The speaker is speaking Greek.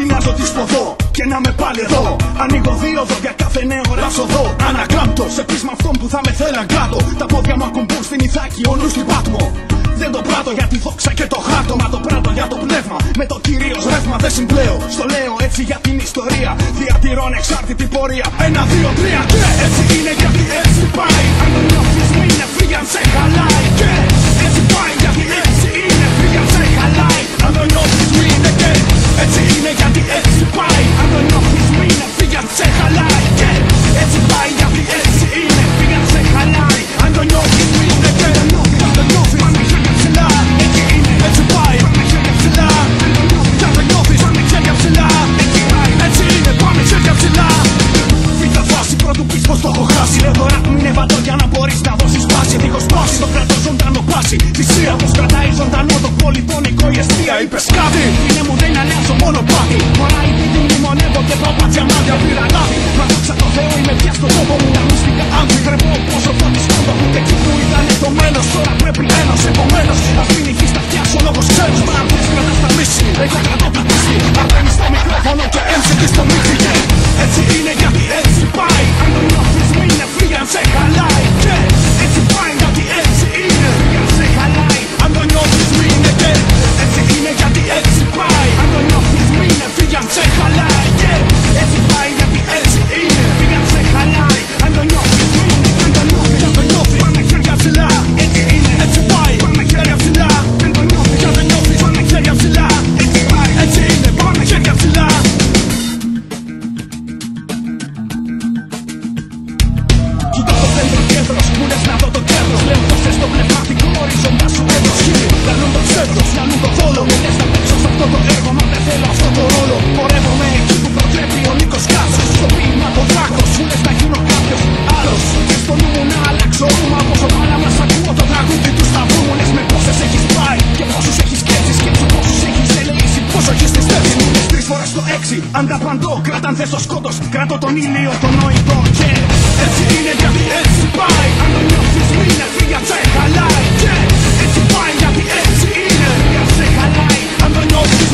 Τεινάζω τη σποδό και να με πάλι εδώ. Ανοίγω δίωδο για κάθε νέο ρασοδό. Ανακλάμπτω σε πείσμα αυτόν που θα με θέλαν κάτω. Τα πόδια μου ακουμπούν στην Ιθάκη, ο νους στην Πάτμο. Δεν το πράττω για τη δόξα και το χάρτο, μα το πράττω για το πνεύμα. Με το κυρίως ρεύμα δεν συμπλέω. Στο λέω έτσι για την ιστορία. Διατηρώ ανεξάρτητη πορεία. 1, 2, 3 και έτσι είναι γιατί έτσι πάει. Αν το νιώθεις μη είναι φύγει αν σε χαλάει. Και έτσι πάει γιατί έτσι είναι φύγει αν σε χαλάει. Αν το νιώθεις μη είναι και έτσι είναι γιατί έτσι πάει. Αν το νιώθεις μη είναι φύγει αν σε χαλάει. Και έτσι πάει γιατί έτσι είναι φύγει αν σε χαλάει. Αν το νιώθεις μη είναι και αν το νιώθεις πάμε χέρια ψηλά. Έτσι είναι έτσι πάει πάμε χέρια ψηλά. Κι αν το νιώθεις πάμε χέρια ψηλά. Έτσι είναι πάμε χέρια ψηλά. Β' φάση πρώτου πεις πως το έχω χάσει. Λέω τώρα είναι βατό για να μπορείς να δώσεις πάση. Δίχως πάση το κρατώ ζωντανό πάση. Θυσία πως κρατάει ζωντανό το πολυτονικό η αιστεία. Είπες κάτι είναι μου δεν αλλάζω μόνο πάτη. Χωράει τη δίνη μονεύω και πάω πατσια μάτια πήρα λάδι. Μα δόξα τω Θεώ είμαι πια στον τόπο μου. Τα μυστικά άνθη χρεπώ πόσο φώτης κόντο. Ούτε εκεί που ήταν το μέλος τώρα πρέπει ένας. Επομένως ας μην ηχείς τα αυτιά σου λόγος ξέρεις. Μα αν πεις κρατάς τα μίση εγώ κρατώ τα πίστη. Αρπαίνεις το μικρόφωνο και έμψηκες το μύθι. Έτσι είναι γιατί έτσι πάει. Αν το νιώθεις μη είναι φύγει αν σε χαλάει. Και έτσι πάει γιατί έτσι είναι φύγει αν σε χαλάει. Αν το νιώθεις μη είναι και έτσι είναι γιατί έτσι πάει. Αν το νιώθεις μη είναι φύγει αν σε χαλάει. Και έτσι πάει γιατί έτσι είναι φύγει αν σε χαλάει. Αν το νιώθεις μη είναι αν το νιώθεις αν το νιώθεις πάμε χέρια ψηλά. Έτσι είναι έτσι πάει πάμε χέρια ψηλά. Αν το νιώθεις αν το νιώθεις πάμε χέρια ψηλά. Έτσι πάει έτσι είναι πάμε χέρια ψηλά. Κοιτώ το κέντρο κέντρος, μου λες να δω το κέντρος. Λέω δώσες το πνευματικό οριζόντα σου έντος. Χίλιοι, λαλούν το ψεύδος, λαλούν το θόλο. Μου λες να παίξω σε αυτό το έργο, μα δεν θέλω αυτό το ρόλο. Πορεύομαι εκεί που προτρέπει ο Νίκος Κάτσος. Στο ποίημα το δράκος, μου λες να γίνω κάποιος άλλος. Και στο νου μου να αλλάξω ρούμα, πόσο μάνα μας ακούω το τραγούδι του σταυρού. Μου λες με πόσες έχεις πάει και πόσους έχεις σκέψεις. Σκέψου πόσους έχεις ελεήσει, πόσο έχεις τη στέψη. Μου λες 3 φορές το 6, ανταπαντώ, κράταν θες το σκότος. Κράτω τον ήλιο, τον νοητό και έτσι είναι γιατί έτσι πάει. Αν το νιώθεις μη είναι φύγει αν σε χαλάει. Και έτσι πάει γιατί έτσι είναι φύγει αν σε χαλάει. Αν το νιώθεις